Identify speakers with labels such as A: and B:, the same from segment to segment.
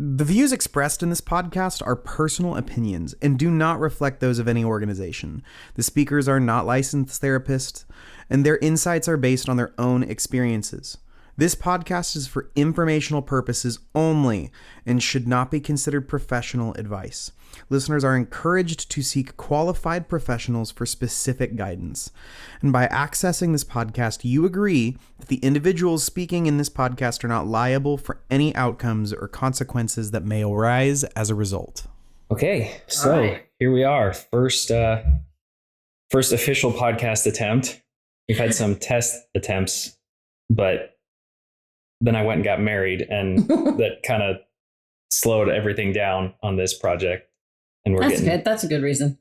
A: The views expressed in this podcast are personal opinions and do not reflect those of any organization. The speakers are not licensed therapists, and their insights are based on their own experiences. This podcast is for informational purposes only and should not be considered professional advice. Listeners are encouraged to seek qualified professionals for specific guidance. And by accessing this podcast, you agree that the individuals speaking in this podcast are not liable for any outcomes or consequences that may arise as a result.
B: Okay, so Here we are. First official podcast attempt. We've had some test attempts, but then I went and got married, and that kind of slowed everything down on this project. And
C: That's good. That's a good reason.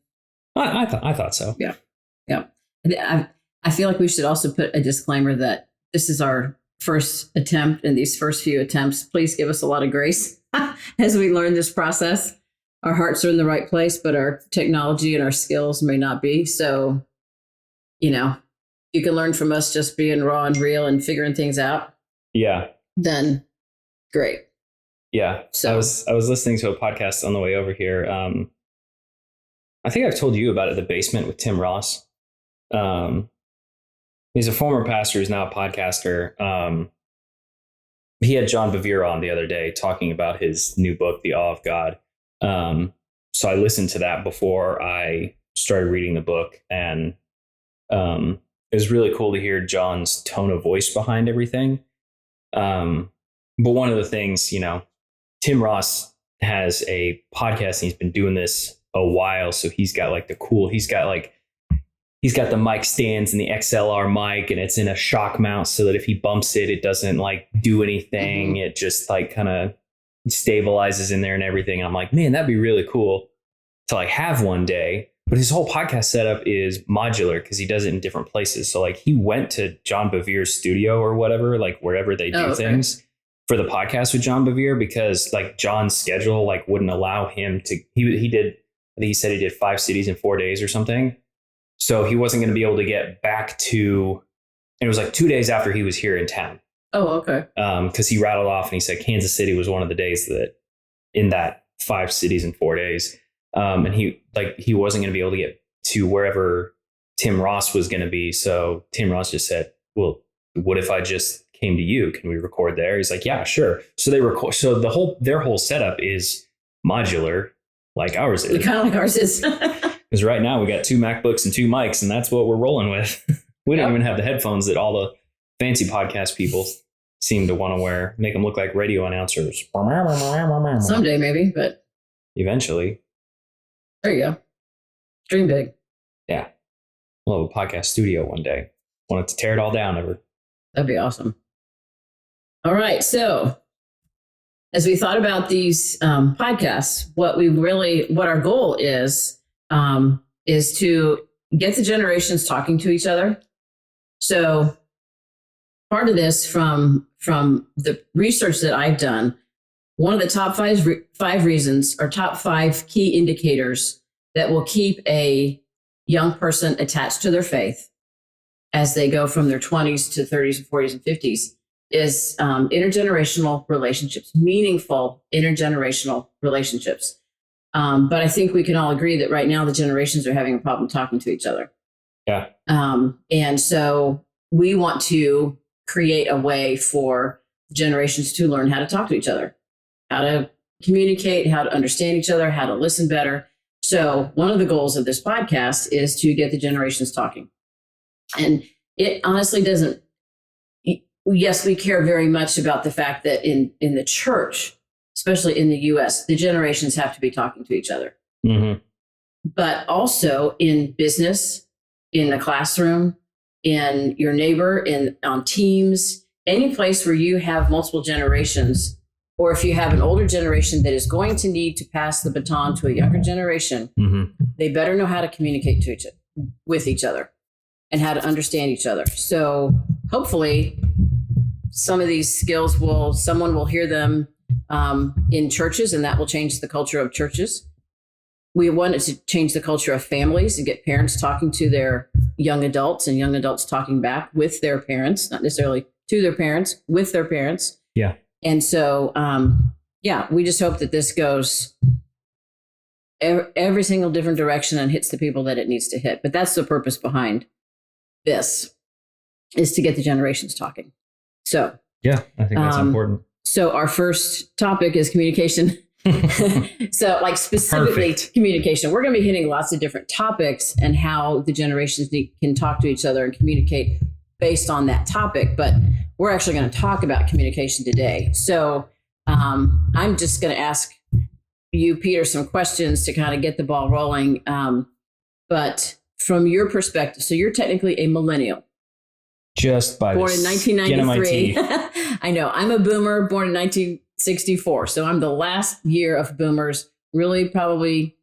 B: I thought so.
C: Yeah. I feel like we should also put a disclaimer that this is our first attempt, and these first few attempts, please give us a lot of grace as we learn this process. Our hearts are in the right place, but our technology and our skills may not be. So, you can learn from us just being raw and real and figuring things out.
B: Yeah.
C: Then great.
B: Yeah. So I was listening to a podcast on the way over here. I think I've told you about it, The Basement with Tim Ross. He's a former pastor who's now a podcaster. He had John Bevere on the other day talking about his new book, The Awe of God. So I listened to that before I started reading the book, and it was really cool to hear John's tone of voice behind everything. But one of the things, Tim Ross has a podcast and he's been doing this a while. So he's got the mic stands and the XLR mic, and it's in a shock mount so that if he bumps it, it doesn't do anything. Mm-hmm. It just kind of stabilizes in there and everything. And I'm like, man, that'd be really cool to have one day. But his whole podcast setup is modular because he does it in different places. So he went to John Bevere's studio or whatever, wherever they do things for the podcast with John Bevere, because John's schedule wouldn't allow him to. He said he did 5 cities in 4 days or something. So he wasn't going to be able to get back to. And it was 2 days after he was here in town.
C: Oh, okay.
B: Because he rattled off and he said Kansas City was one of the days that in that 5 cities in 4 days. And he wasn't going to be able to get to wherever Tim Ross was going to be. So Tim Ross just said, well, what if I just came to you? Can we record there? He's like, yeah, sure. So they record. So their whole setup is modular, like ours is.
C: Kind of like ours is.
B: Because right now we got 2 MacBooks and 2 mics, and that's what we're rolling with. We don't even have the headphones that all the fancy podcast people seem to want to wear, make them look like radio announcers.
C: Someday maybe, but
B: eventually.
C: There you go. Dream big.
B: Yeah. We'll have a podcast studio one day. Want it to tear it all down ever.
C: That'd be awesome. All right. So as we thought about these podcasts, what our goal is to get the generations talking to each other. So part of this from the research that I've done, one of the top five reasons or top 5 key indicators that will keep a young person attached to their faith as they go from their 20s to 30s and 40s and 50s is intergenerational relationships, meaningful intergenerational relationships. But I think we can all agree that right now the generations are having a problem talking to each other.
B: Yeah.
C: And so we want to create a way for generations to learn how to talk to each other, how to communicate, how to understand each other, how to listen better. So one of the goals of this podcast is to get the generations talking. And it honestly doesn't, yes, we care very much about the fact that in the church, especially in the US, the generations have to be talking to each other.
B: Mm-hmm.
C: But also in business, in the classroom, in your neighbor, on teams, any place where you have multiple generations, or if you have an older generation that is going to need to pass the baton to a younger generation, they better know how to communicate with each other and how to understand each other. So hopefully some of these skills someone will hear them in churches, and that will change the culture of churches. We wanted to change the culture of families and get parents talking to their young adults and young adults talking back with their parents, not necessarily to their parents, with their parents.
B: Yeah.
C: And so yeah, we just hope that this goes every single different direction and hits the people that it needs to hit. But that's the purpose behind this, is to get the generations talking. So
B: yeah, I think that's important.
C: So our first topic is communication. So like specifically communication, we're going to be hitting lots of different topics and how the generations can talk to each other and communicate based on that topic. But we're actually going to talk about communication today. So I'm just going to ask you, Peter, some questions to kind of get the ball rolling. But from your perspective, so you're technically a millennial.
B: Just by
C: born in 1993. I know. I'm a boomer, born in 1964. So I'm the last year of boomers. Really probably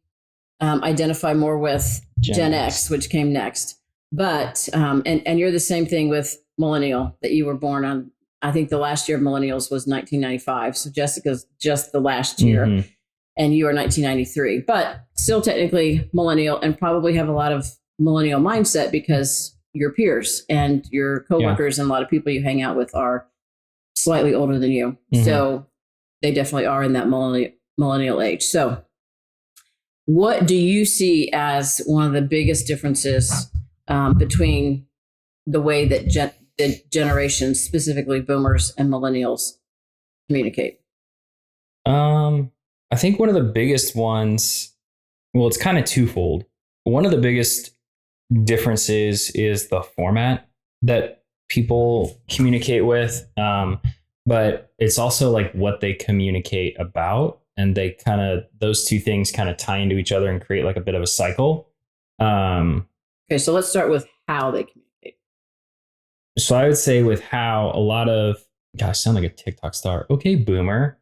C: identify more with Gen X, which came next. But, and you're the same thing with millennial, that you were born on. I think the last year of millennials was 1995. So Jessica's just the last year. Mm-hmm. And you are 1993, but still technically millennial, and probably have a lot of millennial mindset because your peers and your coworkers and a lot of people you hang out with are slightly older than you. Mm-hmm. So they definitely are in that millennial age. So what do you see as one of the biggest differences between the way that the generations, specifically boomers and millennials, communicate?
B: I think one of the biggest ones, well, it's kind of twofold. One of the biggest differences is the format that people communicate with. But it's also like what they communicate about. And they kind of, those two things kind of tie into each other and create like a bit of a cycle.
C: Okay, so let's start with how they communicate.
B: So I would say with how a lot of, gosh, I sound like a TikTok star. Okay, boomer.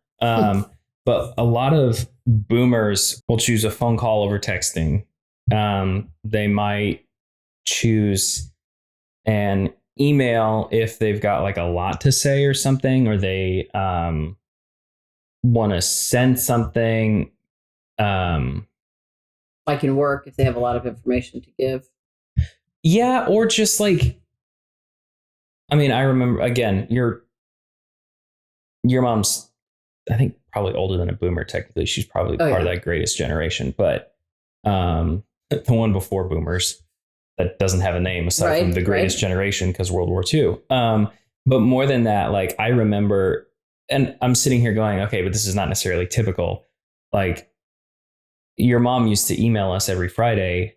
B: But a lot of boomers will choose a phone call over texting. They might choose an email if they've got like a lot to say or something, or they want to send something.
C: Like in work, if they have a lot of information to give.
B: Yeah, or just like, I mean, I remember, again, your mom's, I think, probably older than a boomer. Technically, she's probably part of that greatest generation. But the one before boomers that doesn't have a name aside from the greatest generation, because World War II. But more than that, like I remember, and I'm sitting here going, okay, but this is not necessarily typical. Like your mom used to email us every Friday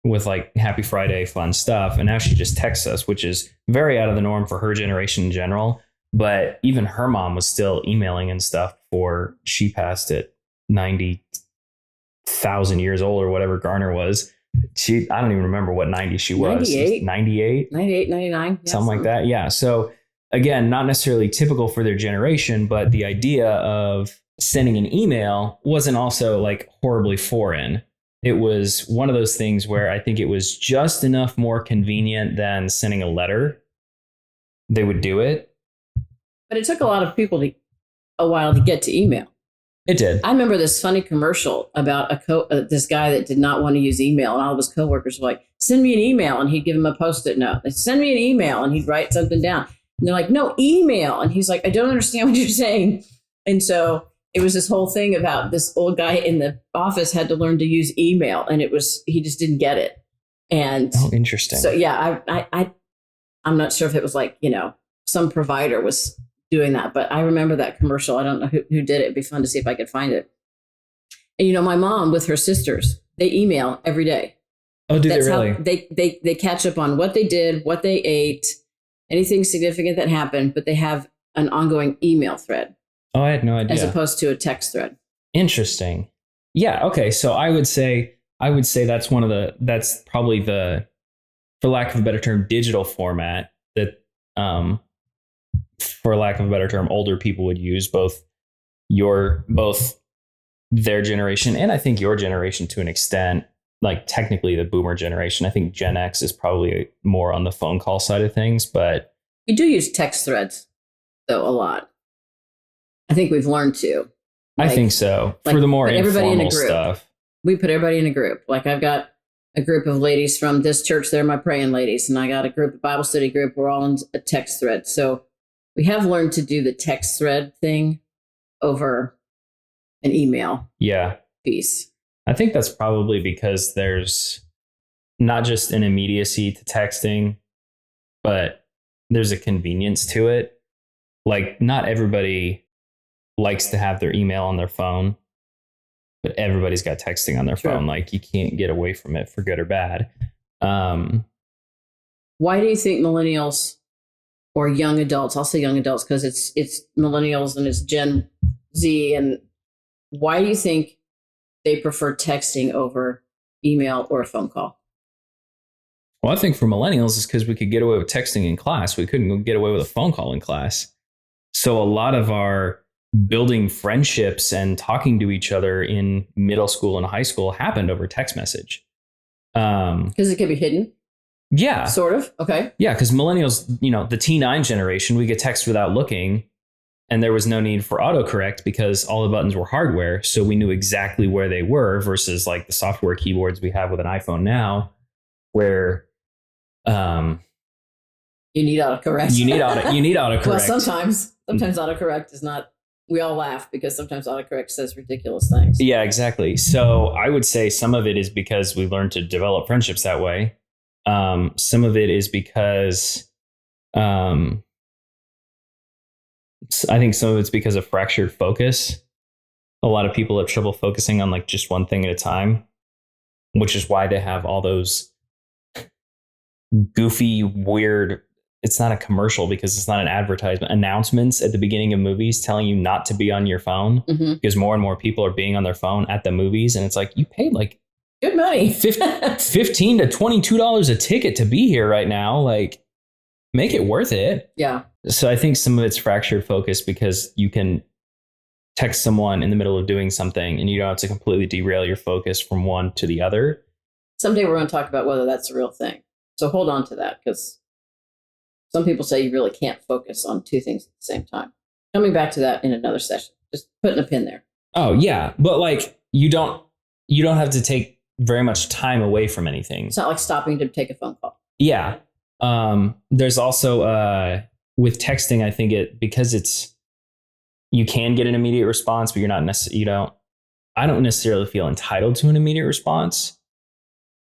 B: with like happy Friday fun stuff, and now she just texts us, which is very out of the norm for her generation in general. But even her mom was still emailing and stuff before she passed at 90,000 years old or whatever Garner was. I don't even remember what 90 she was. 98,
C: 99.
B: Something like that. Yeah. So again, not necessarily typical for their generation, but the idea of sending an email wasn't also like horribly foreign. It was one of those things where I think it was just enough more convenient than sending a letter. They would do it.
C: But it took a lot of people a while to get to email.
B: It did.
C: I remember this funny commercial about this guy that did not want to use email, and all of his coworkers were like, "Send me an email," and he'd give him a Post-it note. They send me an email, and he'd write something down. And they're like, "No, email," and he's like, "I don't understand what you're saying." And so it was this whole thing about this old guy in the office had to learn to use email, and he just didn't get it. And
B: interesting.
C: So yeah, I'm not sure if it was like, some provider was doing that, but I remember that commercial. I don't know who did it. It'd be fun to see if I could find it. And my mom with her sisters, they email every day.
B: Oh, do
C: That's
B: they really?
C: How they catch up on what they did, what they ate, anything significant that happened, but they have an ongoing email thread.
B: Oh, I had no idea.
C: As opposed to a text thread.
B: Interesting. Yeah. Okay. So I would say that's that's probably the, for lack of a better term, digital format that, for lack of a better term, older people would use, both their generation and I think your generation to an extent, like technically the boomer generation. I think Gen X is probably more on the phone call side of things, but
C: we do use text threads though a lot. I think we've learned to.
B: I think so. For the more informal stuff.
C: We put everybody in a group. Like I've got a group of ladies from this church. They're my praying ladies. And I got a Bible study group. We're all in a text thread. So we have learned to do the text thread thing over an email
B: Yeah.
C: piece.
B: I think that's probably because there's not just an immediacy to texting, but there's a convenience to it. Like, not everybody likes to have their email on their phone, but everybody's got texting on their phone. Like, you can't get away from it for good or bad.
C: Why do you think millennials or young adults, I'll say young adults because it's millennials and it's Gen Z, and why do you think they prefer texting over email or a phone call?
B: Well, I think for millennials, it's because we could get away with texting in class. We couldn't get away with a phone call in class. So a lot of our building friendships and talking to each other in middle school and high school happened over text message.
C: Because it could be hidden.
B: Yeah.
C: Sort of. Okay.
B: Yeah, because millennials, the T9 generation, we get text without looking, and there was no need for autocorrect because all the buttons were hardware. So we knew exactly where they were versus like the software keyboards we have with an iPhone now, where
C: you need autocorrect.
B: You need autocorrect.
C: Well, sometimes autocorrect is not. We all laugh because sometimes autocorrect says ridiculous things.
B: Yeah, exactly. So I would say some of it is because we learned to develop friendships that way. Some of it is because I think some of it's because of fractured focus. A lot of people have trouble focusing on like just one thing at a time, which is why they have all those goofy, weird, it's not a commercial because it's not an advertisement, announcements at the beginning of movies telling you not to be on your phone because more and more people are being on their phone at the movies. And it's like, you paid like
C: good money,
B: $15 to $22 a ticket to be here right now. Like, make it worth it.
C: Yeah.
B: So I think some of it's fractured focus because you can text someone in the middle of doing something and you don't have to completely derail your focus from one to the other.
C: Someday we're going to talk about whether that's a real thing. So hold on to that because some people say you really can't focus on two things at the same time. Coming back to that in another session, just putting a pin there.
B: Oh yeah. But like, you don't have to take very much time away from anything.
C: It's not like stopping to take a phone call.
B: Yeah. There's also, with texting, I think because you can get an immediate response, but you're not necessarily, I don't necessarily feel entitled to an immediate response.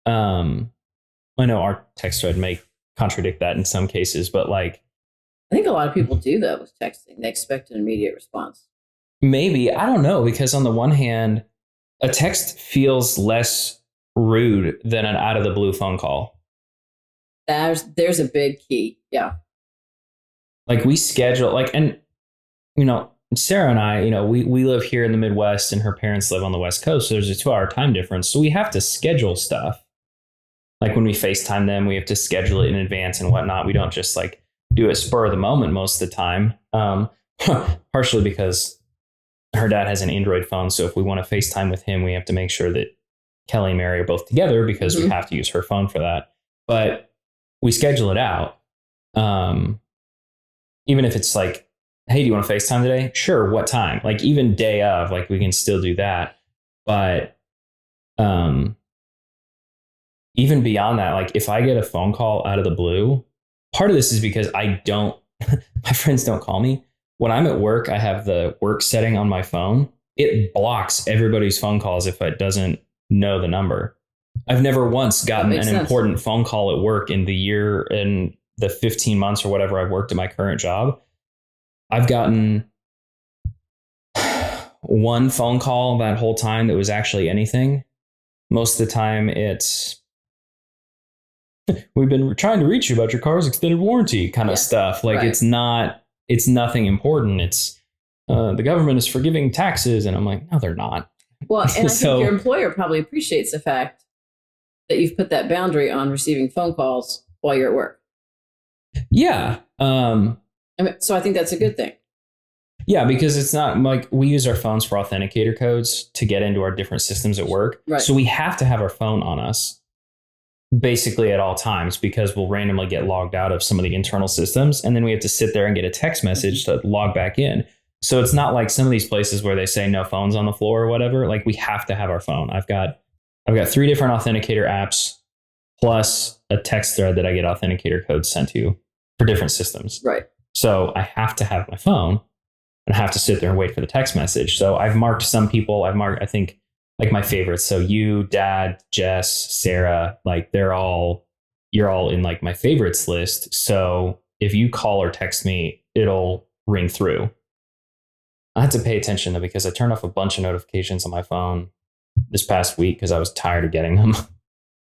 B: I know our text thread may contradict that in some cases, but like,
C: I think a lot of people do that with texting. They expect an immediate response.
B: Maybe, I don't know, because on the one hand, a text feels less rude than an out of the blue phone call.
C: There's a big key. Yeah.
B: Like we schedule and Sarah and I, we live here in the Midwest and her parents live on the West Coast. So there's a 2-hour time difference. So we have to schedule stuff. Like when we FaceTime them, we have to schedule it in advance and whatnot. We don't just like do it spur of the moment most of the time. Partially because her dad has an Android phone. So if we want to FaceTime with him, we have to make sure that Kelly and Mary are both together because we have to use her phone for that. But we schedule it out. Even if it's like, hey, do you want to FaceTime today? Sure. What time? Like even day of, like we can still do that. But even beyond that, like if I get a phone call out of the blue, part of this is because my friends don't call me. When I'm at work, I have the work setting on my phone. It blocks everybody's phone calls if it doesn't know the number. I've never once gotten an important phone call at work in the year and the 15 months or whatever I've worked at my current job. I've gotten one phone call that whole time that was actually anything. Most of the time it's, we've been trying to reach you about your car's extended warranty kind of stuff. Like it's nothing important. It's the government is forgiving taxes. And I'm like, no, they're not.
C: Well, and I think your employer probably appreciates the fact that you've put that boundary on receiving phone calls while you're at work.
B: Yeah.
C: So I think that's a good thing.
B: Yeah, because it's not like we use our phones for authenticator codes to get into our different systems at work. Right. So we have to have our phone on us basically at all times because we'll randomly get logged out of some of the internal systems. And then we have to sit there and get a text message to log back in. So it's not like some of these places where they say no phones on the floor or whatever. Like we have to have our phone. I've got 3 different authenticator apps plus a text thread that I get authenticator codes sent to for different systems.
C: Right.
B: So I have to have my phone. and have to sit there and wait for the text message. So I've marked some people. I think, like my favorites. So you, Dad, Jess, Sarah, like you're all in like my favorites list. So if you call or text me, it'll ring through. I had to pay attention though, because I turned off a bunch of notifications on my phone this past week because I was tired of getting them.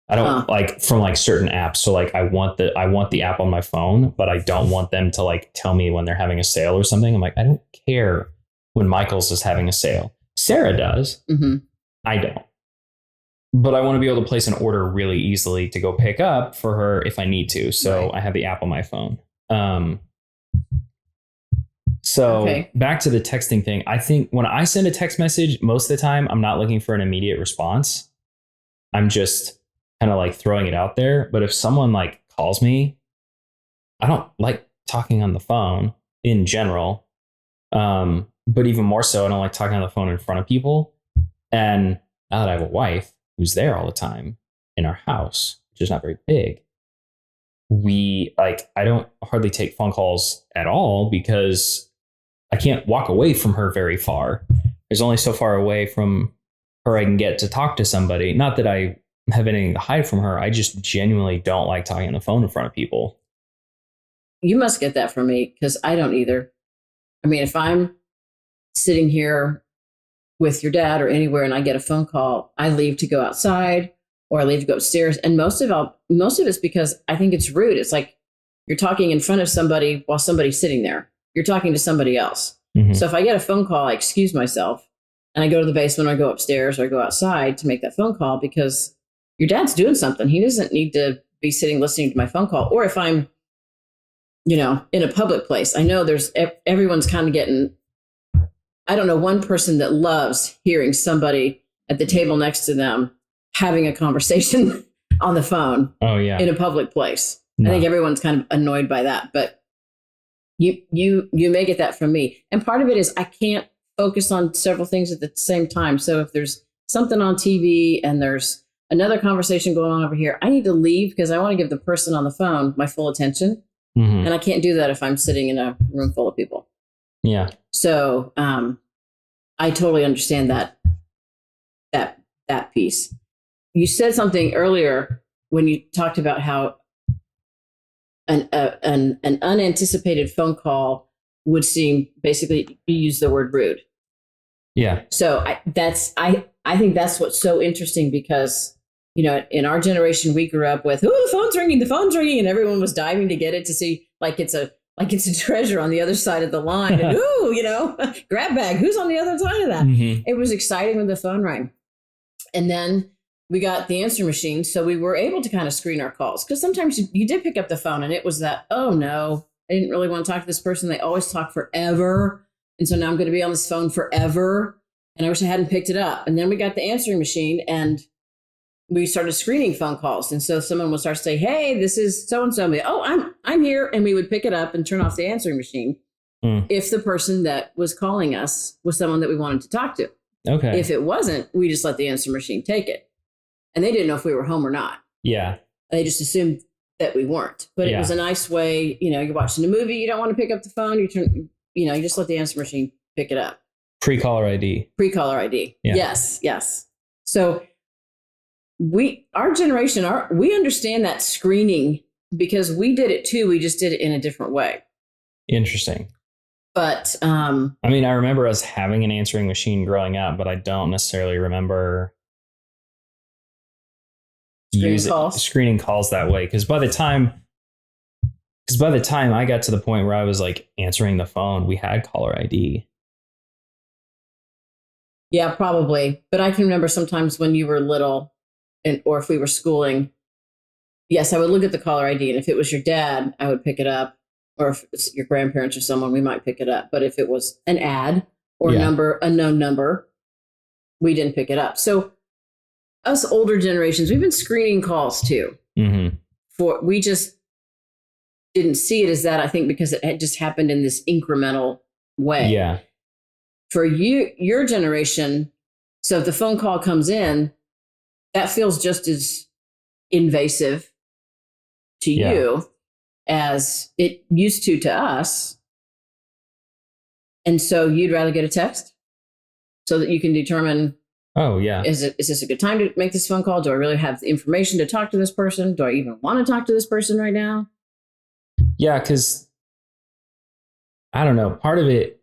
B: I don't like from like certain apps. So like I want the app on my phone, but I don't want them to like tell me when they're having a sale or something. I'm like, I don't care when Michael's is having a sale. Sarah does.
C: Mm-hmm.
B: I don't. But I want to be able to place an order really easily to go pick up for her if I need to. So I have the app on my phone. So back to the texting thing. I think when I send a text message, most of the time, I'm not looking for an immediate response. I'm just kind of like throwing it out there. But if someone like calls me, I don't like talking on the phone in general. But even more so, I don't like talking on the phone in front of people. And now that I have a wife who's there all the time in our house, which is not very big, I don't hardly take phone calls at all because I can't walk away from her very far. There's only so far away from her I can get to talk to somebody. Not that I have anything to hide from her. I just genuinely don't like talking on the phone in front of people.
C: You must get that from me because I don't either. I mean, if I'm sitting here with your dad or anywhere and I get a phone call, I leave to go outside or I leave to go upstairs. And most of it's because I think it's rude. It's like you're talking in front of somebody while somebody's sitting there. You're talking to somebody else. Mm-hmm. So if I get a phone call, I excuse myself and I go to the basement or I go upstairs or I go outside to make that phone call because your dad's doing something. He doesn't need to be sitting listening to my phone call. Or if I'm, in a public place, I know everyone's kind of getting, I don't know, one person that loves hearing somebody at the table next to them having a conversation on the phone.
B: Oh, yeah.
C: In a public place. No. I think everyone's kind of annoyed by that, but you may get that from me. And part of it is I can't focus on several things at the same time. So if there's something on TV and there's another conversation going on over here, I need to leave because I want to give the person on the phone my full attention. Mm-hmm. And I can't do that if I'm sitting in a room full of people.
B: Yeah.
C: So I totally understand that piece. You said something earlier when you talked about how an unanticipated phone call would seem, basically you use the word rude.
B: Yeah.
C: So I think that's what's so interesting because, in our generation, we grew up with, the phone's ringing, and everyone was diving to get it to see like it's a treasure on the other side of the line. And, grab bag, who's on the other side of that? Mm-hmm. It was exciting when the phone rang. And then we got the answer machine. So we were able to kind of screen our calls because sometimes you did pick up the phone and it was that, oh no, I didn't really want to talk to this person. They always talk forever. And so now I'm going to be on this phone forever. And I wish I hadn't picked it up. And then we got the answering machine and we started screening phone calls. And so someone would start to say, hey, this is so-and-so. Oh, I'm here. And we would pick it up and turn off the answering machine if the person that was calling us was someone that we wanted to talk to.
B: Okay.
C: If it wasn't, we just let the answer machine take it. And they didn't know if we were home or not.
B: Yeah.
C: They just assumed that we weren't. But it was a nice way, you're watching a movie, you don't want to pick up the phone, you just let the answer machine pick it up.
B: Pre-caller ID.
C: Pre-caller ID. Yeah. Yes. So our generation, we understand that screening because we did it too. We just did it in a different way.
B: Interesting.
C: But
B: I remember us having an answering machine growing up, but I don't necessarily remember screening calls that way. Because by the time I got to the point where I was like answering the phone, we had caller ID.
C: Yeah, probably. But I can remember sometimes when you were little or if we were schooling, yes, I would look at the caller ID. And if it was your dad, I would pick it up. Or if it's your grandparents or someone, we might pick it up. But if it was an ad or a known number, we didn't pick it up. So us older generations, we've been screening calls too. Mm-hmm. We just didn't see it as that, I think, because it had just happened in this incremental way.
B: Yeah.
C: For your generation, so if the phone call comes in, that feels just as invasive to you as it used to us. And so you'd rather get a text so that you can determine,
B: Oh yeah.
C: is this a good time to make this phone call? Do I really have the information to talk to this person? Do I even want to talk to this person right now?
B: Yeah, because I don't know. Part of it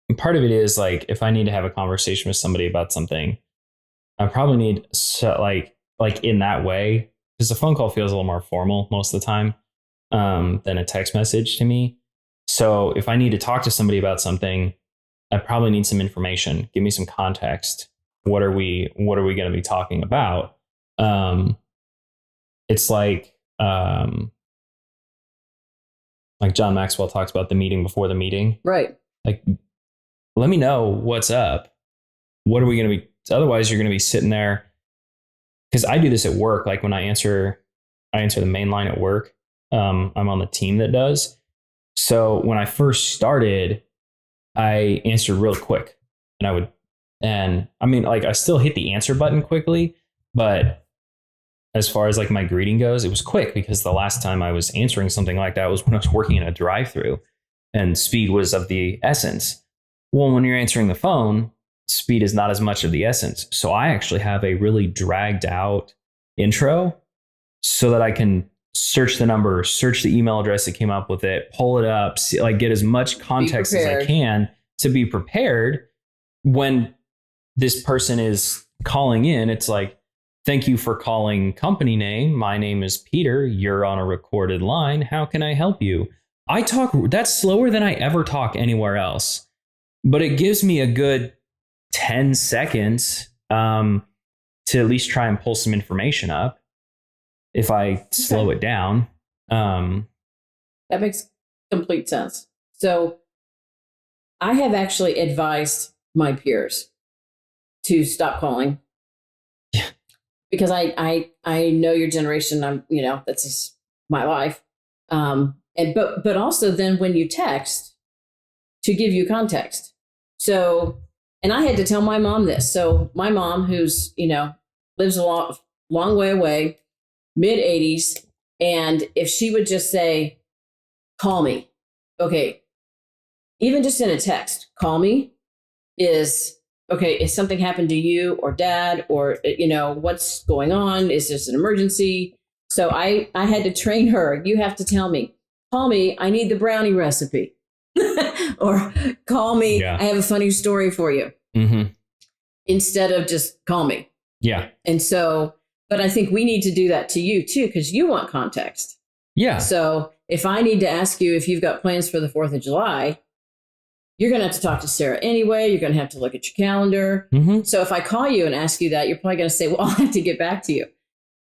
B: is like if I need to have a conversation with somebody about something, I probably need like in that way, because a phone call feels a little more formal most of the time than a text message to me. So if I need to talk to somebody about something, I probably need some information. Give me some context. What are we going to be talking about? It's like John Maxwell talks about the meeting before the meeting.
C: Right.
B: Like, let me know what's up. What are we going to be? Otherwise, you're going to be sitting there. Because I do this at work. Like when I answer the main line at work. I'm on the team that does. So when I first started, I answered real quick, and I mean, like I still hit the answer button quickly, but as far as like my greeting goes, it was quick because the last time I was answering something like that was when I was working in a drive-through, and speed was of the essence. Well, when you're answering the phone, speed is not as much of the essence. So I actually have a really dragged out intro so that I can search the number, search the email address that came up with it, pull it up, see, like get as much context as I can to be prepared when this person is calling in. It's like, thank you for calling company name. My name is Peter. You're on a recorded line. How can I help you? I talk, that's slower than I ever talk anywhere else, but it gives me a good 10 seconds to at least try and pull some information up if I slow it down.
C: That makes complete sense. So I have actually advised my peers to stop calling.
B: Yeah.
C: Because I know your generation. That's just my life. But also then when you text, to give you context. So, and I had to tell my mom this. So my mom, who's, lives a long way away, mid-80s. And if she would just say, call me. Okay. Even just in a text, call me is, okay, if something happened to you or dad or, what's going on? Is this an emergency? So I had to train her. You have to tell me, call me. I need the brownie recipe. Or call me.
B: Yeah.
C: I have a funny story for you.
B: Mm-hmm.
C: Instead of just call me.
B: Yeah.
C: And so, but I think we need to do that to you too, because you want context.
B: Yeah.
C: So if I need to ask you if you've got plans for the 4th of July, you're going to have to talk to Sarah anyway. You're going to have to look at your calendar.
B: Mm-hmm.
C: So if I call you and ask you that, you're probably going to say, well, I'll have to get back to you.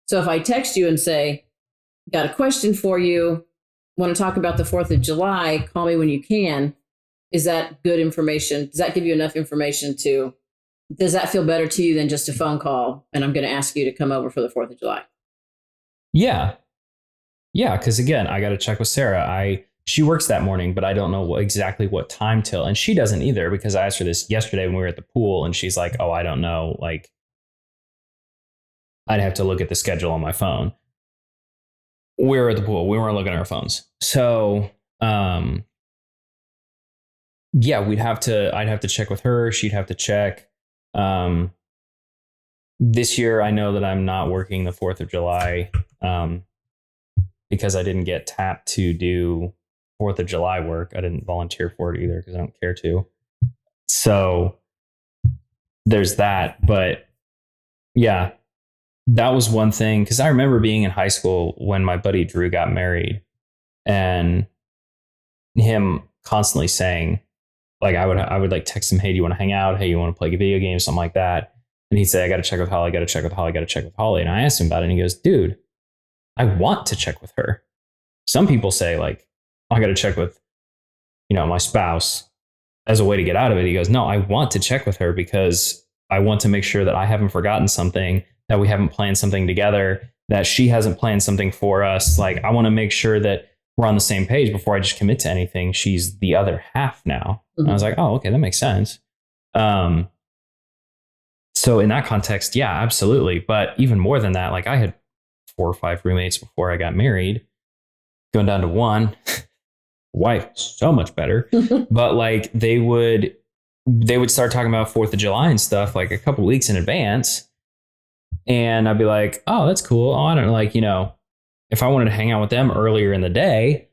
C: So if I text you and say, got a question for you, want to talk about the 4th of July, call me when you can. Is that good information? Does that give you enough information does that feel better to you than just a phone call? And I'm going to ask you to come over for the 4th of July.
B: Yeah. Yeah. Cause again, I got to check with Sarah. She works that morning, but I don't know exactly what time till. And she doesn't either, because I asked her this yesterday when we were at the pool and she's like, oh, I don't know. Like I'd have to look at the schedule on my phone. We were at the pool. We weren't looking at our phones. So, yeah, I'd have to check with her. She'd have to check. This year, I know that I'm not working the 4th of July because I didn't get tapped to do 4th of July work. I didn't volunteer for it either because I don't care to. So there's that. But yeah, that was one thing, because I remember being in high school when my buddy Drew got married and him constantly saying, like, I would like text him, hey, do you want to hang out? Hey, you want to play a video game? Something like that. And he'd say, I got to check with Holly. I got to check with Holly. I got to check with Holly. And I asked him about it. And he goes, dude, I want to check with her. Some people say, like, I got to check with, my spouse as a way to get out of it. He goes, no, I want to check with her because I want to make sure that I haven't forgotten something, that we haven't planned something together, that she hasn't planned something for us. Like, I want to make sure that we're on the same page before I just commit to anything. She's the other half now. Mm-hmm. And I was like, oh, okay, that makes sense. So in that context, yeah, absolutely. But even more than that, like I had 4 or 5 roommates before I got married, going down to 1. wife, so much better. But like they would start talking about 4th of July and stuff like a couple weeks in advance. And I'd be like, oh, that's cool. Oh, I don't like, if I wanted to hang out with them earlier in the day,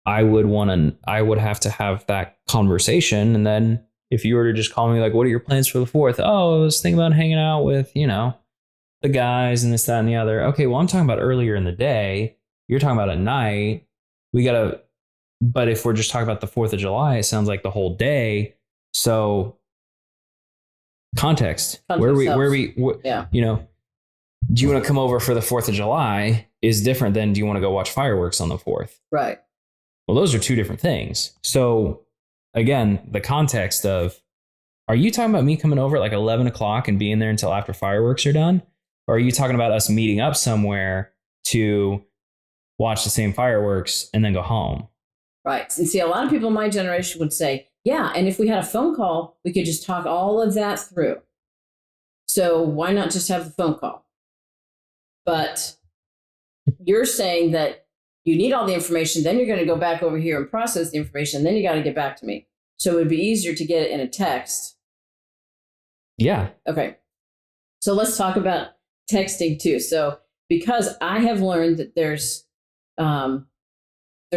B: I would have to have that conversation. And then if you were to just call me like, what are your plans for the 4th? Oh, I was thinking about hanging out with, the guys and this, that, and the other. Okay, well, I'm talking about earlier in the day. You're talking about at night. But if we're just talking about the 4th of July, it sounds like the whole day. So context where we,
C: yeah.
B: Do you want to come over for the 4th of July is different than do you want to go watch fireworks on the 4th?
C: Right.
B: Well, those are two different things. So again, the context of, are you talking about me coming over at like 11 o'clock and being there until after fireworks are done? Or are you talking about us meeting up somewhere to watch the same fireworks and then go home?
C: Right. And see, a lot of people in my generation would say, yeah, and if we had a phone call, we could just talk all of that through. So why not just have the phone call? But you're saying that you need all the information, then you're going to go back over here and process the information, and then you got to get back to me. So it would be easier to get it in a text.
B: Yeah.
C: Okay. So let's talk about texting too. So because I have learned that there's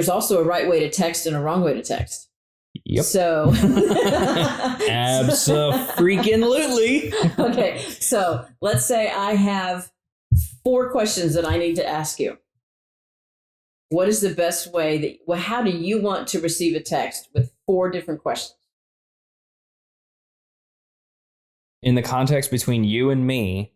C: also a right way to text and a wrong way to text.
B: Yep.
C: So
B: Abso-freaking-lutely.
C: Okay. So let's say I have 4 questions that I need to ask you. What is the best way how do you want to receive a text with 4 different questions?
B: In the context between you and me,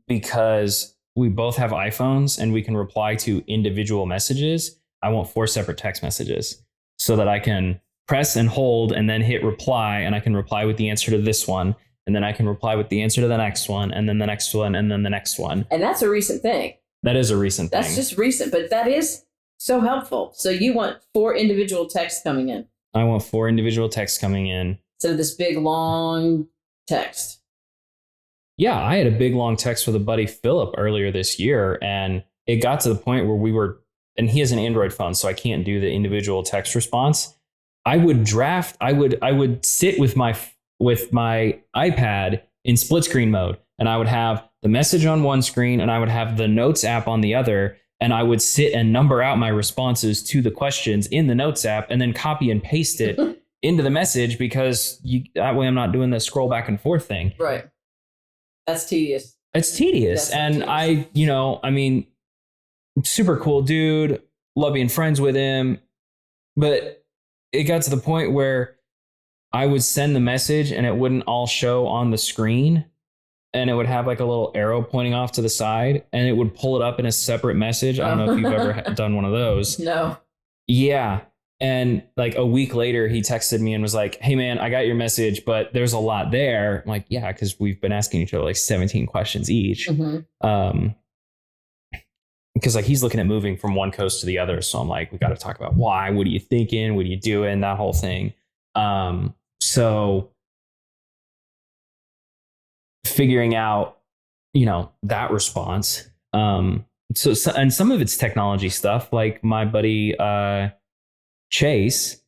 B: because we both have iPhones and we can reply to individual messages, I want 4 separate text messages so that I can press and hold and then hit reply, and I can reply with the answer to this one, and then I can reply with the answer to the next one, and then the next one, and then the next one.
C: And that's a recent thing.
B: That is a recent thing.
C: That's just recent, but that is so helpful. So you want 4 individual texts coming in.
B: I want 4 individual texts coming in.
C: Instead of this big, long text.
B: Yeah, I had a big, long text with a buddy, Philip, earlier this year, and it got to the point where and he has an Android phone, so I can't do the individual text response. I would sit with my iPad in split screen mode, and I would have the message on one screen and I would have the notes app on the other, and I would sit and number out my responses to the questions in the notes app and then copy and paste it into the message, because that way I'm not doing the scroll back and forth thing.
C: Right. That's tedious.
B: It's tedious. And tedious. Super cool dude, love being friends with him. But it got to the point where I would send the message and it wouldn't all show on the screen. And it would have like a little arrow pointing off to the side, and it would pull it up in a separate message. I don't know if you've ever done one of those.
C: No.
B: Yeah. And like a week later, he texted me and was like, hey, man, I got your message, but there's a lot there. I'm like, yeah, because we've been asking each other like 17 questions each.
C: Mm-hmm.
B: Because like he's looking at moving from one coast to the other. So I'm like, we got to talk about why. What are you thinking? What are you doing? That whole thing. So figuring out, that response. And some of it's technology stuff, like my buddy Chase,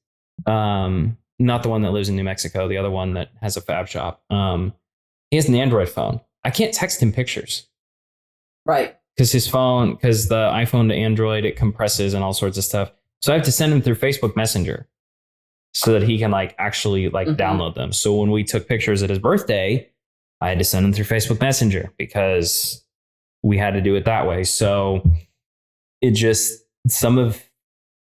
B: not the one that lives in New Mexico, the other one that has a fab shop. He has an Android phone. I can't text him pictures.
C: Right.
B: Because the iPhone to Android, it compresses and all sorts of stuff. So I have to send him through Facebook Messenger so that he can actually download them. So when we took pictures at his birthday, I had to send them through Facebook Messenger because we had to do it that way. So some of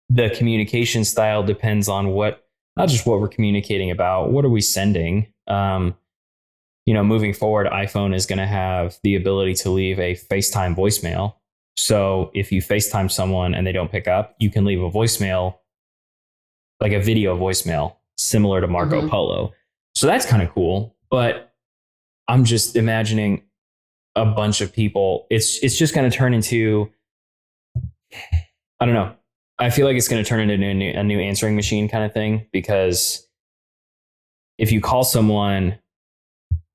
B: the communication style depends on not just what we're communicating about, what are we sending? Moving forward, iPhone is going to have the ability to leave a FaceTime voicemail. So if you FaceTime someone and they don't pick up, you can leave a voicemail, like a video voicemail, similar to Marco Polo. So that's kind of cool. But I'm just imagining a bunch of people. It's just going to turn into, I don't know. I feel like it's going to turn into a new answering machine kind of thing, because if you call someone,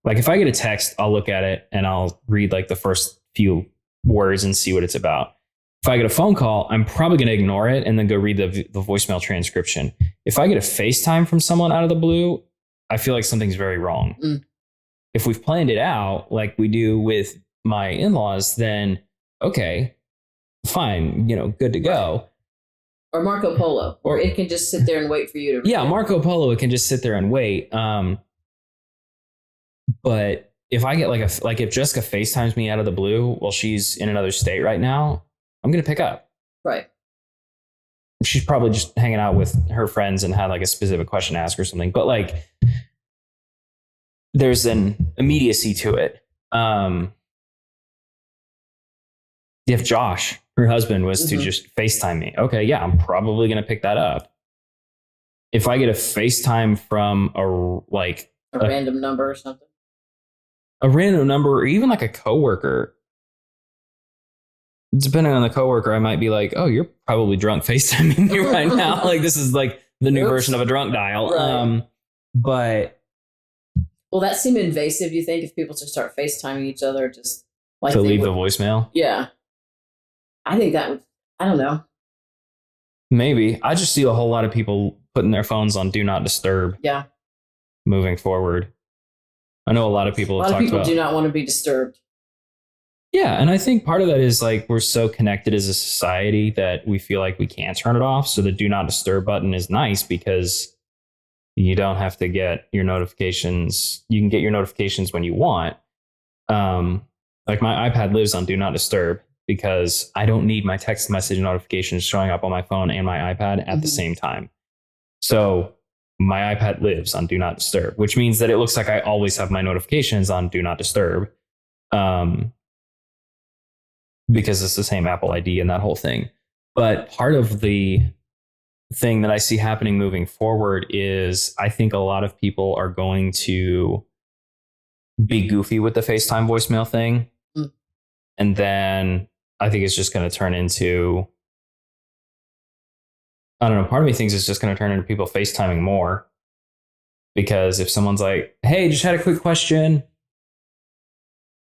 B: like if I get a text, I'll look at it and I'll read like the first few words and see what it's about. If If I get a phone call, I'm probably going to ignore it and then go read the voicemail transcription. If I get a FaceTime from someone out of the blue, I feel like something's very wrong. If we've planned it out like we do with my in-laws, then okay, fine, good to go.
C: Or Marco Polo, or it can just sit there and wait for you to.
B: Yeah, Marco Polo, it can just sit there and wait. But if I get if Jessica FaceTimes me out of the blue while she's in another state right now, I'm going to pick up.
C: Right.
B: She's probably just hanging out with her friends and had like a specific question to ask or something. But like, there's an immediacy to it. If Josh, her husband, was to just FaceTime me, okay, yeah, I'm probably going to pick that up. If I get a FaceTime from a
C: random number or something,
B: a random number, or even like a coworker, depending on the coworker, I might be like, oh, you're probably drunk FaceTiming me right now. Like, this is like the new version of a drunk dial.
C: Right.
B: But
C: will that seem invasive, you think, if people just start FaceTiming each other just like
B: to leave the voicemail?
C: Yeah. I think that would, I don't know.
B: Maybe. I just see a whole lot of people putting their phones on Do Not Disturb.
C: Yeah.
B: Moving forward. I know a lot of people have talked about. A lot of people
C: do not want to be disturbed.
B: Yeah, and I think part of that is like we're so connected as a society that we feel like we can't turn it off. So the Do Not Disturb button is nice because you don't have to get your notifications. You can get your notifications when you want. Like my iPad lives on Do Not Disturb because I don't need my text message notifications showing up on my phone and my iPad at the same time. So my iPad lives on Do Not Disturb, which means that it looks like I always have my notifications on Do Not Disturb. Because it's the same Apple ID and that whole thing. But part of the thing that I see happening moving forward is I think a lot of people are going to be goofy with the FaceTime voicemail thing. And then I think it's just going to turn into, I don't know, part of me thinks it's just going to turn into people FaceTiming more. Because if someone's like, hey, just had a quick question,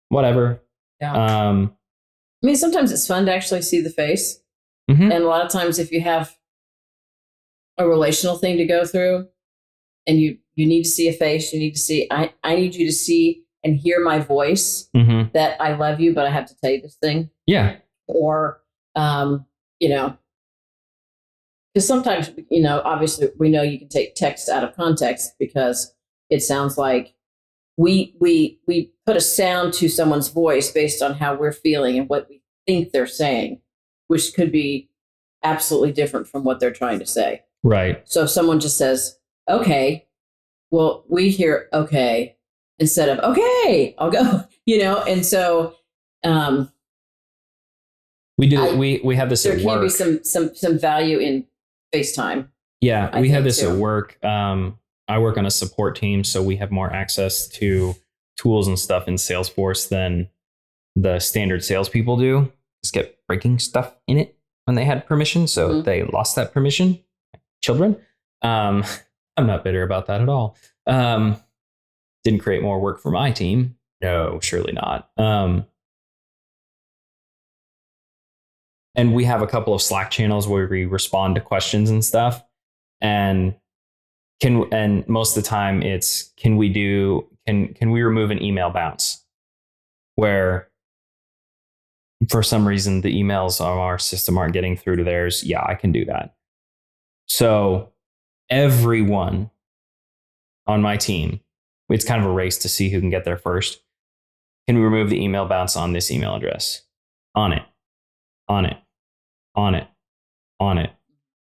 B: whatever.
C: Yeah. I mean, sometimes it's fun to actually see the face. And a lot of times if you have a relational thing to go through and you need to see a face, you need to see, I need you to see and hear my voice that I love you, but I have to tell you this thing.
B: Yeah.
C: Or, because sometimes, obviously we know you can take text out of context because it sounds like we put a sound to someone's voice based on how we're feeling and what we think they're saying, which could be absolutely different from what they're trying to say.
B: Right.
C: So if someone just says, okay, well, we hear okay instead of okay, I'll go, and so
B: we do we have this
C: there
B: at
C: can
B: work.
C: be some value in FaceTime.
B: Yeah, we have this too. At work. I work on a support team, so we have more access to tools and stuff in Salesforce than the standard salespeople do. Just kept breaking stuff in it when they had permission, so they lost that permission. Children. I'm not bitter about that at all. Didn't create more work for my team. No, surely not. And we have a couple of Slack channels where we respond to questions and stuff. And most of the time it's, can we remove an email bounce? Where for some reason the emails on our system aren't getting through to theirs. Yeah, I can do that. So everyone on my team, it's kind of a race to see who can get there first. Can we remove the email bounce on this email address? On it. I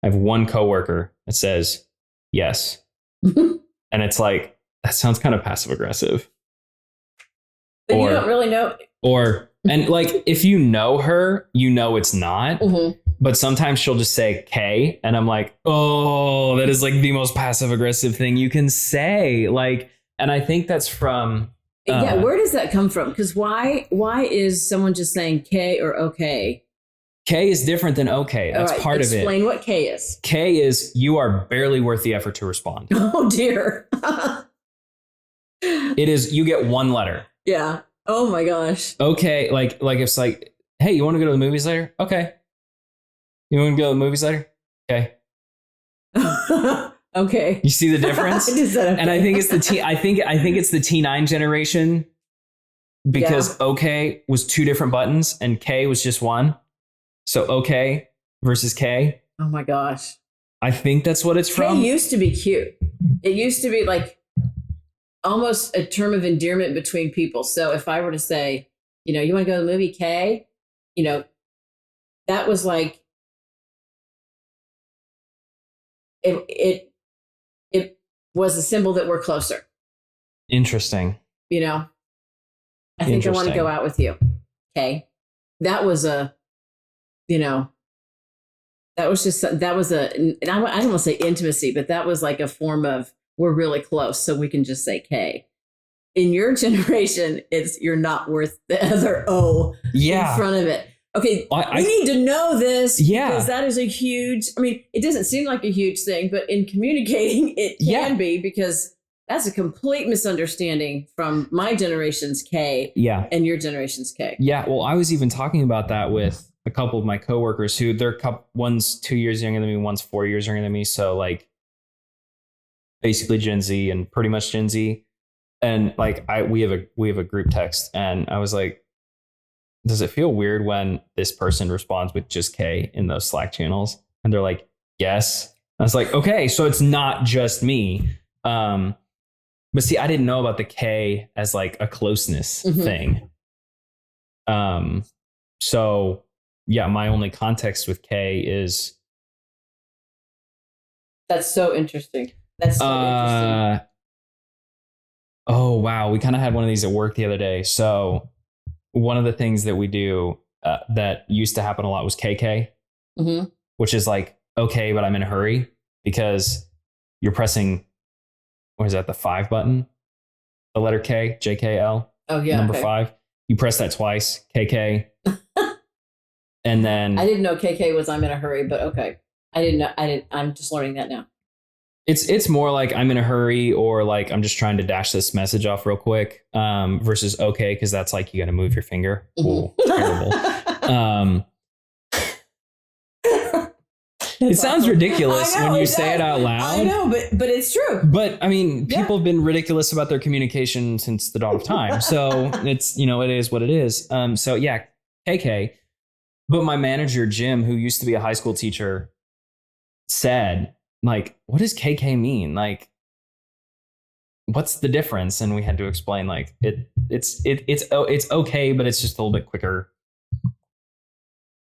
B: have one coworker that says yes. And it's like, that sounds kind of passive aggressive.
C: But you don't really know.
B: And like, if you know her, it's not. But sometimes she'll just say K. And I'm like, oh, that is like the most passive aggressive thing you can say. Like, and I think that's from.
C: Yeah. Where does that come from? Because why is someone just saying K or okay?
B: K is different than okay. That's
C: right,
B: part of it.
C: Explain what K is.
B: K is you are barely worth the effort to respond.
C: Oh, dear.
B: It is, you get one letter.
C: Yeah. Oh, my gosh.
B: Okay. Like it's like, hey, you want to go to the movies later? Okay. You want to go to the movies later? Okay.
C: Okay.
B: You see the difference?
C: I just said okay.
B: And I think it's I think it's the T9 generation because OK was 2 different buttons and K was just one. So OK versus K.
C: Oh my gosh.
B: I think that's what it's from.
C: K used to be cute. It used to be like almost a term of endearment between people. So if I were to say, you know, you want to go to the movie K, you know, that was like it was a symbol that we're closer.
B: Interesting.
C: You know, I think I want to go out with you. Okay. That was a, you know, that was a, and I don't want to say intimacy, but that was like a form of, we're really close. So we can just say K. In your generation, it's, you're not worth the other O in front of it. Okay, we need to know this because that is a huge, I mean, it doesn't seem like a huge thing, but in communicating, it can be, because that's a complete misunderstanding from my generation's K and your generation's K.
B: Yeah, well, I was even talking about that with a couple of my coworkers who one's 2 years younger than me, one's 4 years younger than me. So like basically Gen Z and pretty much Gen Z. And like we have a group text, and I was like, does it feel weird when this person responds with just K in those Slack channels? And they're like, yes. I was like, okay, so it's not just me. But see, I didn't know about the K as like a closeness thing. So yeah, my only context with K is.
C: That's so interesting. That's so interesting.
B: Oh, wow. We kind of had one of these at work the other day. So one of the things that we do that used to happen a lot was KK, which is like, okay, but I'm in a hurry, because you're pressing, what is that, the 5 button? The letter K, JKL.
C: Oh, yeah.
B: Number 5. You press that twice, KK. And then.
C: I didn't know KK was I'm in a hurry, but okay. I'm just learning that now.
B: It's more like I'm in a hurry, or like I'm just trying to dash this message off real quick, versus okay, because that's like you got to move your finger. Ooh, terrible. It sounds ridiculous when you say it out loud.
C: I know, but it's true.
B: But I mean, people have been ridiculous about their communication since the dawn of time. So it's, you know, it is what it is. So yeah, KK. But my manager, Jim, who used to be a high school teacher, said, like, what does KK mean? Like, what's the difference? And we had to explain, like, it's okay, but it's just a little bit quicker.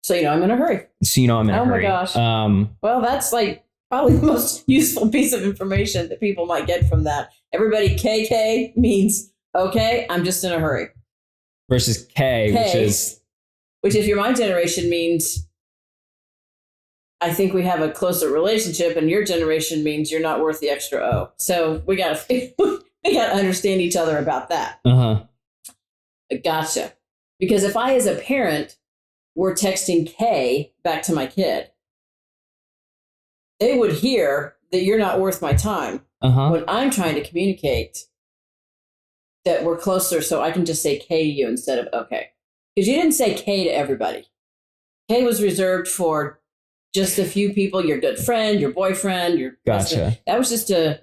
C: So, you know, I'm in a hurry.
B: So, you know, I'm in a hurry.
C: Oh my gosh. Well, that's like probably the most useful piece of information that people might get from that. Everybody, KK means, okay, I'm just in a hurry.
B: Versus K,
C: which if you're my generation means, I think we have a closer relationship, and your generation means you're not worth the extra O. So we got to understand each other about that. Gotcha. Because if I, as a parent, were texting K back to my kid, they would hear that you're not worth my time when I'm trying to communicate that we're closer, so I can just say K to you instead of okay. Because you didn't say K to everybody. K was reserved for just a few people, your good friend, your boyfriend, your
B: gotcha.
C: That was just and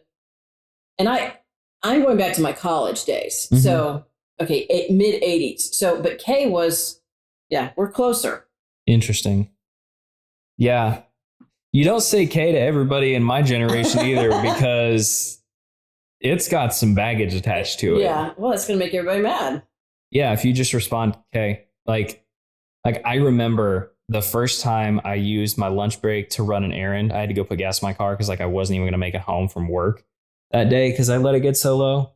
C: I'm going back to my college days. So, okay, mid 80s. So, but K was, we're closer.
B: Interesting. Yeah. You don't say K to everybody in my generation either, because it's got some baggage attached to it.
C: Yeah. Well, it's going to make everybody mad.
B: Yeah. If you just respond K, like I remember the first time I used my lunch break to run an errand. I had to go put gas in my car because like I wasn't even going to make it home from work that day because I let it get so low.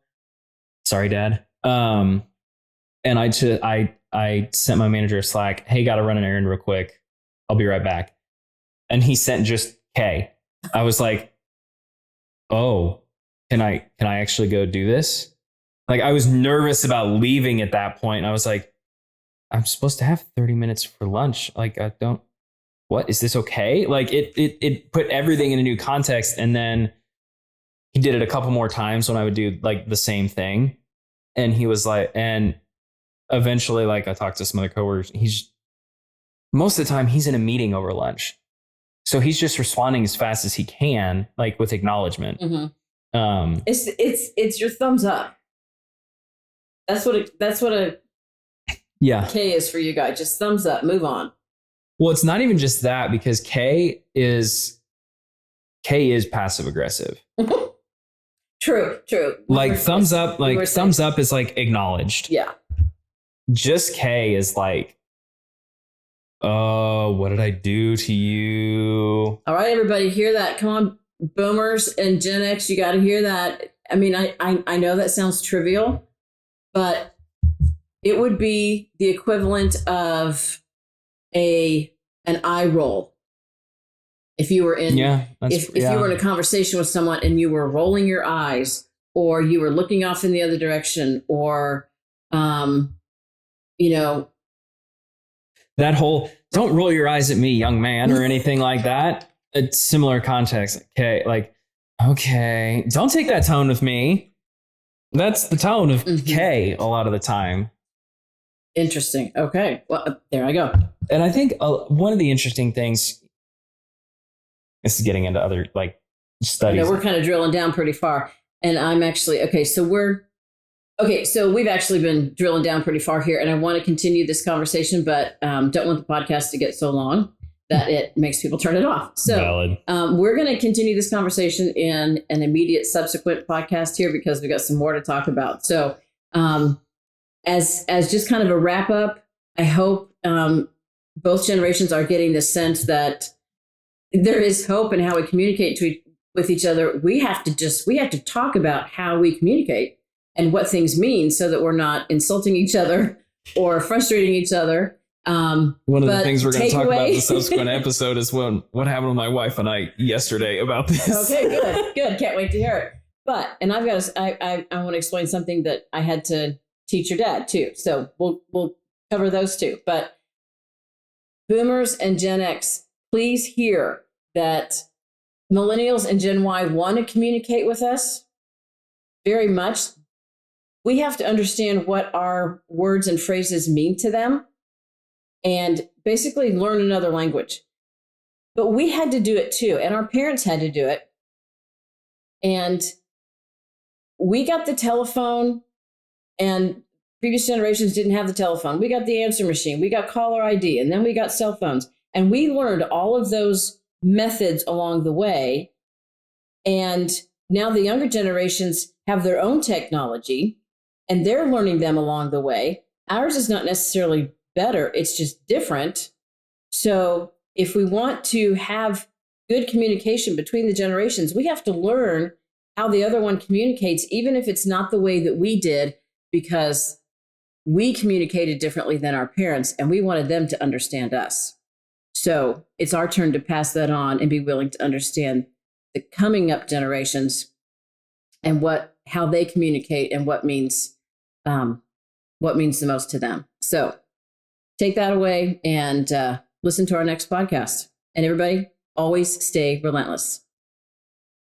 B: Sorry, Dad. And I sent my manager a Slack. Hey, got to run an errand real quick. I'll be right back. And he sent just K. I was like, oh, can I actually go do this? Like I was nervous about leaving at that point. I was like, I'm supposed to have 30 minutes for lunch. Like, what is this okay? Like it put everything in a new context. And then he did it a couple more times when I would do like the same thing. And he was like, and eventually, like I talked to some other coworkers, most of the time he's in a meeting over lunch. So he's just responding as fast as he can, like with acknowledgement.
C: Mm-hmm. It's your thumbs up. That's what a K is for you guys. Just thumbs up. Move on.
B: Well, it's not even just that, because K is passive aggressive.
C: True.
B: Like thumbs up is like acknowledged.
C: Yeah.
B: Just K is like, oh, what did I do to you?
C: All right, everybody, hear that? Come on, boomers and Gen X, you got to hear that. I mean, I know that sounds trivial, but it would be the equivalent of an eye roll. If you were in, if you were in a conversation with someone and you were rolling your eyes, or you were looking off in the other direction, or,
B: that whole "don't roll your eyes at me, young man" or anything like that. It's similar context. Okay, don't take that tone with me. That's the tone of K a lot of the time.
C: Interesting. Okay, well, there I go.
B: And I think one of the interesting things. This is getting into other like studies.
C: We're kind of drilling down pretty far, and I'm actually So we've actually been drilling down pretty far here, and I want to continue this conversation, but don't want the podcast to get so long that it makes people turn it off. So we're going to continue this conversation in an immediate subsequent podcast here, because we've got some more to talk about. So as just kind of a wrap up, I hope both generations are getting the sense that there is hope in how we communicate with each other. We have to talk about how we communicate and what things mean, so that we're not insulting each other or frustrating each other.
B: One of the things we're going to talk about in the subsequent episode is what happened with my wife and I yesterday about this.
C: Okay, good. Can't wait to hear it. But, and I want to explain something that I had to teach your dad too. So we'll cover those two. But boomers and Gen X, please hear that millennials and Gen Y want to communicate with us very much. We have to understand what our words and phrases mean to them and basically learn another language. But we had to do it too, and our parents had to do it. And we got the telephone, and previous generations didn't have the telephone. We got the answer machine, we got caller ID, and then we got cell phones. And we learned all of those methods along the way. And now the younger generations have their own technology, and they're learning them along the way. Ours is not necessarily better, it's just different. So if we want to have good communication between the generations, we have to learn how the other one communicates, even if it's not the way that we did, because we communicated differently than our parents, and we wanted them to understand us. So it's our turn to pass that on and be willing to understand the coming up generations and how they communicate and what means the most to them. So take that away and listen to our next podcast. And everybody, always stay relentless.